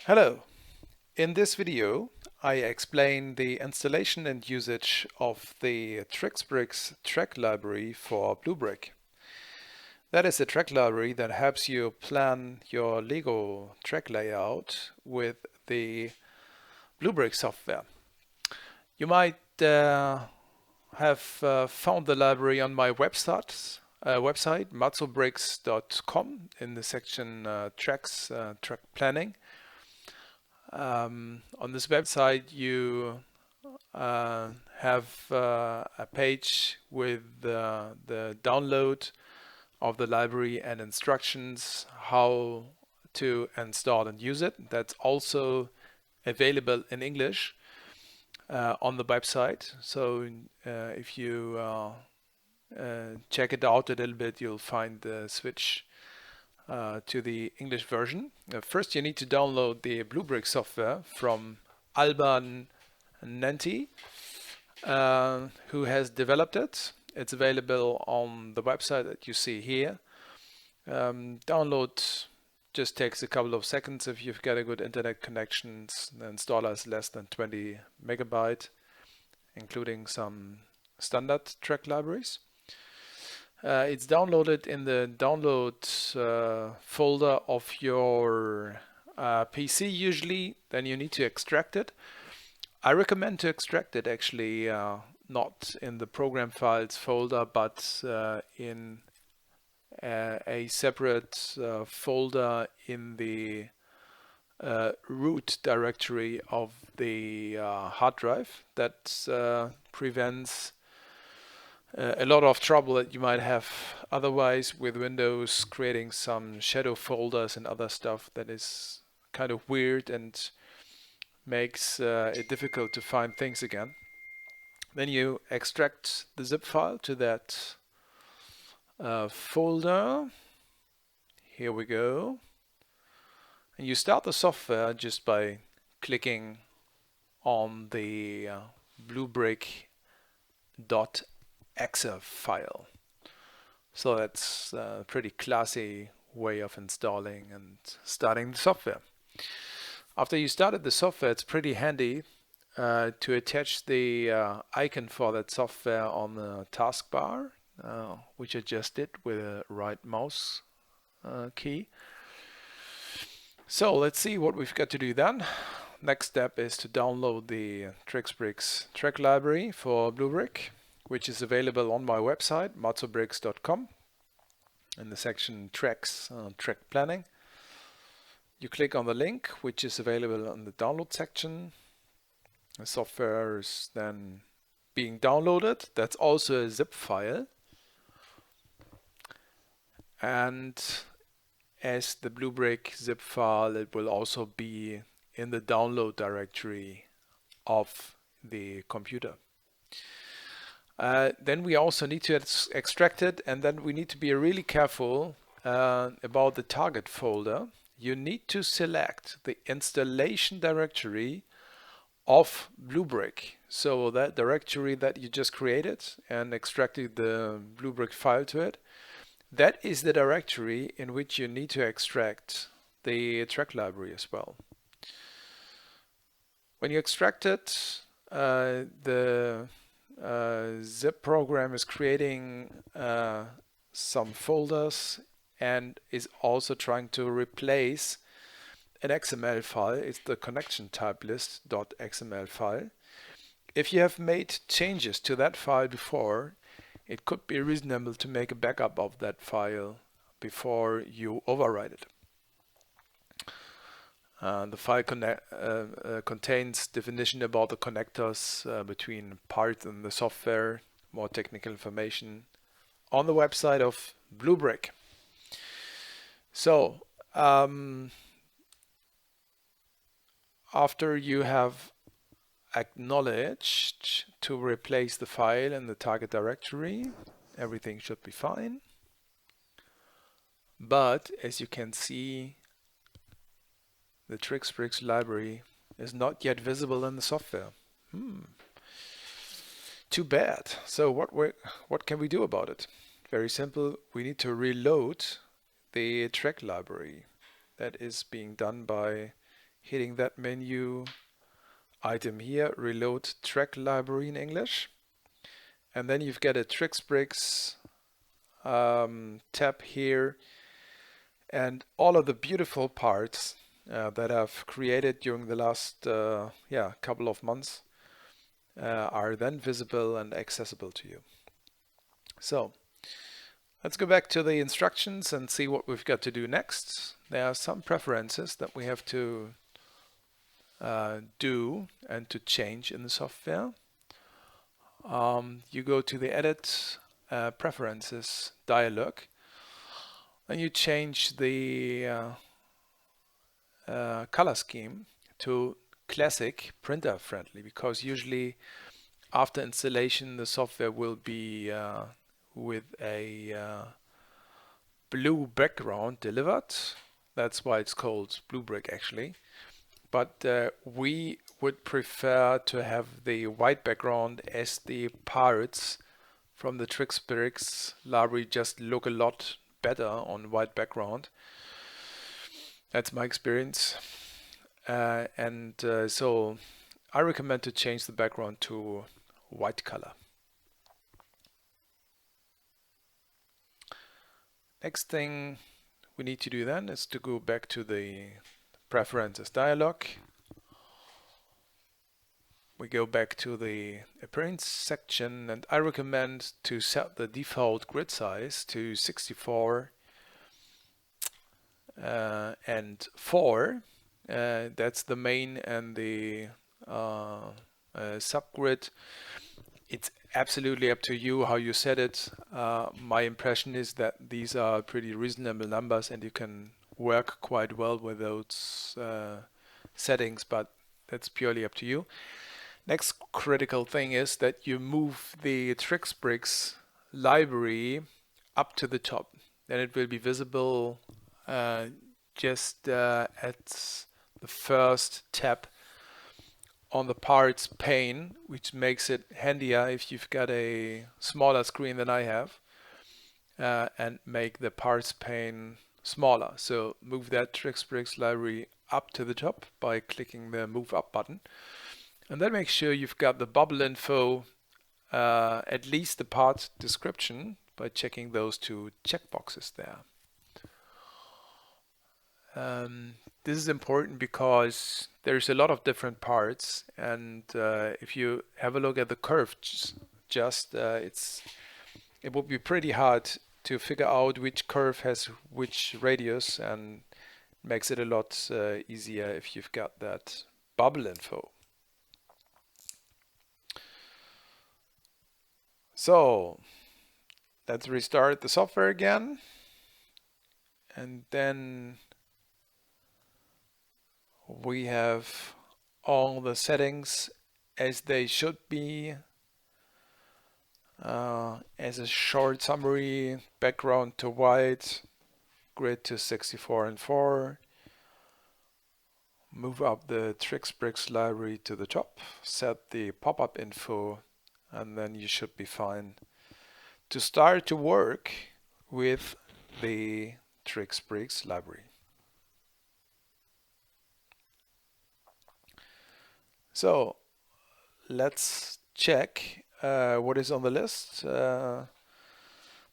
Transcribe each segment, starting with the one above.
Hello. In this video, I explain the installation and usage of the TrixBrix track library for Bluebrick. That is a track library that helps you plan your Lego track layout with the Bluebrick software. You might have found the library on my website, matzobricks.com, in the section tracks, track planning. On this website you have a page with the download of the library and instructions how to install and use it. That's also available in English on the website. So if you check it out a little bit, you'll find the switch to the English version. First, you need to download the Bluebrick software from Alban Nanti, who has developed it. It's available on the website that you see here. Download just takes a couple of seconds if you've got a good internet connection. The installer is less than 20 megabyte, including some standard track libraries. It's downloaded in the download folder of your PC usually. Then you need to extract it. I recommend to extract it actually not in the program files folder, but in a separate folder in the root directory of the hard drive. That prevents a lot of trouble that you might have otherwise with Windows, creating some shadow folders and other stuff that is kind of weird and makes it difficult to find things again. Then you extract the zip file to that folder. Here we go. And you start the software just by clicking on the bluebrick.exe file. So that's a pretty classy way of installing and starting the software. After you started the software, it's pretty handy to attach the icon for that software on the taskbar, which I just did with a right mouse key. So let's see what we've got to do then. Next step is to download the TrixBrix track library for Bluebrick, which is available on my website, matzobricks.com, in the section tracks, track planning. You click on the link, which is available on the download section. The software is then being downloaded. That's also a zip file. And as the Bluebrick zip file, it will also be in the download directory of the computer. Then we also need to extract it, and then we need to be really careful about the target folder. You need to select the installation directory of Bluebrick. So that directory that you just created and extracted the Bluebrick file to it, that is the directory in which you need to extract the track library as well. When you extract it, the zip program is creating some folders and is also trying to replace an XML file. It's the connection type list.xml file. If you have made changes to that file before, it could be reasonable to make a backup of that file before you overwrite it. The file contains definition about the connectors between parts and the software, more technical information on the website of Bluebrick. So after you have acknowledged to replace the file in the target directory, everything should be fine. But as you can see, the TrixBrix library is not yet visible in the software. Too bad. So what can we do about it? Very simple. We need to reload the track library. That is being done by hitting that menu item here, reload track library in English. And then you've got a TrixBrix tab here, and all of the beautiful parts that I've created during the last couple of months are then visible and accessible to you. So let's go back to the instructions and see what we've got to do next. There are some preferences that we have to do and to change in the software. You go to the Edit Preferences dialog, and you change the color scheme to classic printer friendly, because usually after installation the software will be with a blue background delivered. That's why it's called Bluebrick actually. But we would prefer to have the white background, as the parts from the TrixBrix library just look a lot better on white background. That's my experience. So I recommend to change the background to white color. Next thing we need to do then is to go back to the Preferences dialog. We go back to the Appearance section, and I recommend to set the default grid size to 64 and 4. That's the main and the subgrid. It's absolutely up to you how you set it. My impression is that these are pretty reasonable numbers and you can work quite well with those settings, but that's purely up to you. Next critical thing is that you move the TrixBrix library up to the top. Then it will be visible just at the first tab on the parts pane, which makes it handier if you've got a smaller screen than I have, and make the parts pane smaller. So move that TrixBrix library up to the top by clicking the Move Up button. And then make sure you've got the bubble info, at least the part description, by checking those two checkboxes there. This is important because there's a lot of different parts, and if you have a look at the curve, it would be pretty hard to figure out which curve has which radius, and makes it a lot easier if you've got that bubble info. So let's restart the software again, and then we have all the settings as they should be. As a short summary, background to white, grid to 64 and 4, move up the TrixBrix library to the top, set the pop-up info, and then you should be fine to start to work with the TrixBrix library. So let's check what is on the list. The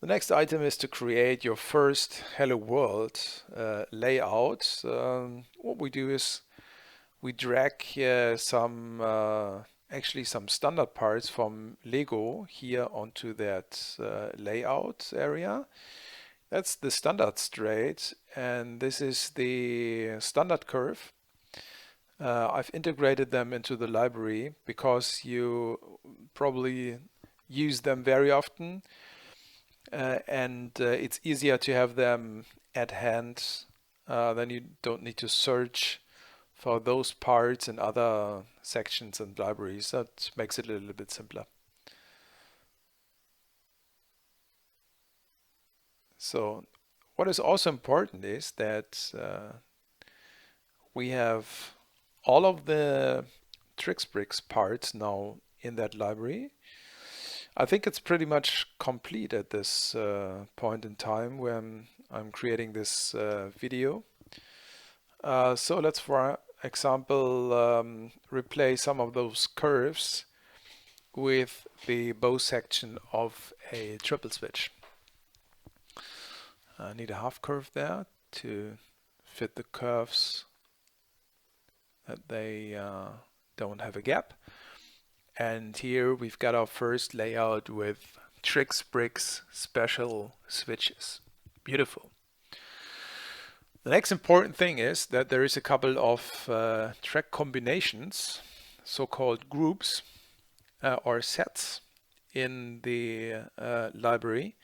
next item is to create your first Hello World layout. What we do is we drag actually some standard parts from Lego here onto that layout area. That's the standard straight, and this is the standard curve. I've integrated them into the library because you probably use them very often, and it's easier to have them at hand. Then you don't need to search for those parts in other sections and libraries. That makes it a little bit simpler. So what is also important is that we have all of the TrixBrix parts now in that library. I think it's pretty much complete at this point in time when I'm creating this video. So let's example, replace some of those curves with the bow section of a triple switch. I need a half curve there to fit the curves that they don't have a gap. And here we've got our first layout with TrixBrix special switches. Beautiful. The next important thing is that there is a couple of track combinations, so-called groups or sets in the library.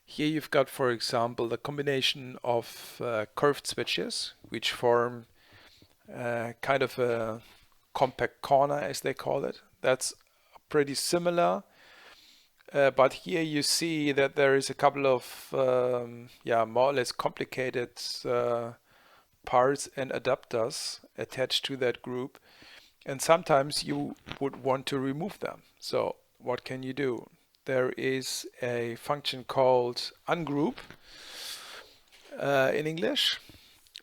Here you've got, for example, the combination of curved switches, which form kind of a compact corner, as they call it. That's pretty similar. But here you see that there is a couple of more or less complicated parts and adapters attached to that group, and sometimes you would want to remove them. So what can you do? There is a function called ungroup in English,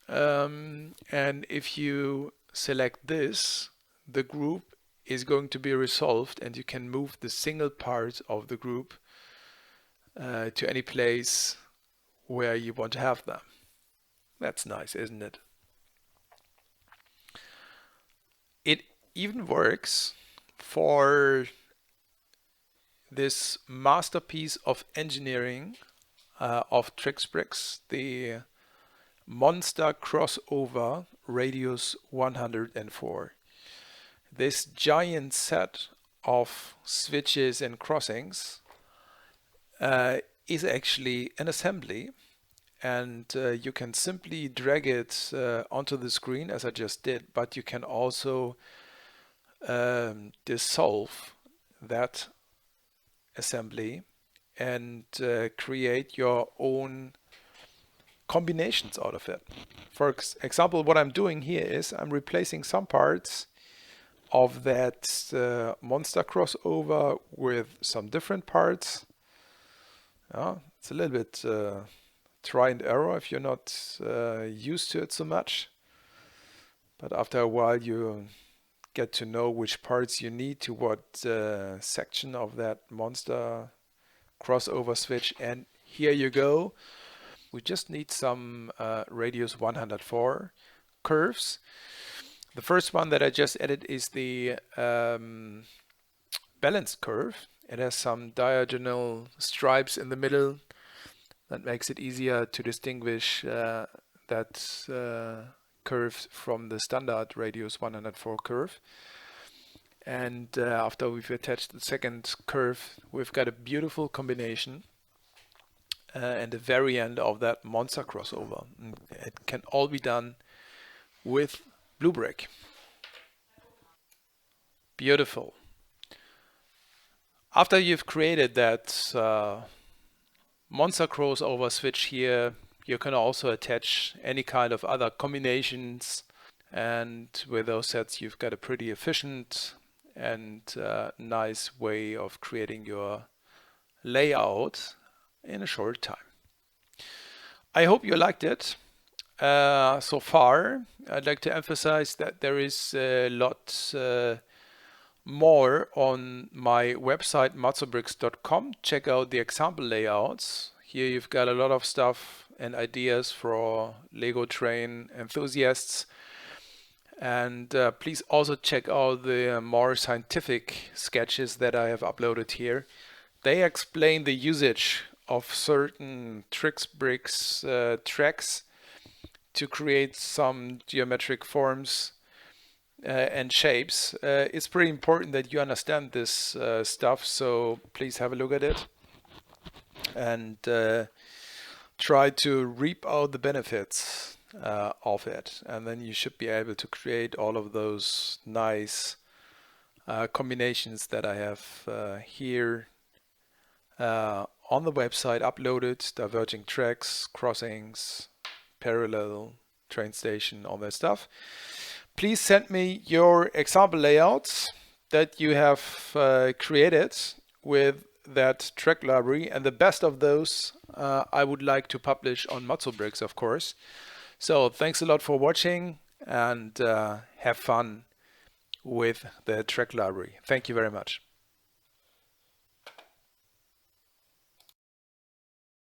and if you select this, the group is going to be resolved, and you can move the single part of the group to any place where you want to have them. That's nice, isn't it? It even works for this masterpiece of engineering of TrixBrix, the Monster Crossover Radius 104. This giant set of switches and crossings is actually an assembly, and you can simply drag it onto the screen as I just did, but you can also dissolve that assembly and create your own combinations out of it. For example, what I'm doing here is I'm replacing some parts of that monster crossover with some different parts. It's a little bit try and error if you're not used to it so much, but after a while you get to know which parts you need to what section of that monster crossover switch, and here you go. We just need some radius 104 curves. The first one that I just added is the balanced curve. It has some diagonal stripes in the middle. That makes it easier to distinguish that curve from the standard radius 104 curve. And after we've attached the second curve, we've got a beautiful combination and a variant of that monster crossover. It can all be done with Bluebrick. Beautiful. After you've created that monster crossover switch here, you can also attach any kind of other combinations, and with those sets you've got a pretty efficient and nice way of creating your layout in a short time. I hope you liked it. So far, I'd like to emphasize that there is a lot more on my website matzobrix.com. Check out the example layouts. Here you've got a lot of stuff and ideas for Lego train enthusiasts. And please also check out the more scientific sketches that I have uploaded here. They explain the usage of certain TrixBrix tracks to create some geometric forms and shapes. It's pretty important that you understand this stuff, so please have a look at it and try to reap out the benefits of it, and then you should be able to create all of those nice combinations that I have here on the website uploaded: diverging tracks, crossings, parallel, train station, all that stuff. Please send me your example layouts that you have created with that track library, and the best of those I would like to publish on MatzoBrix, of course. So thanks a lot for watching, and have fun with the track library. Thank you very much.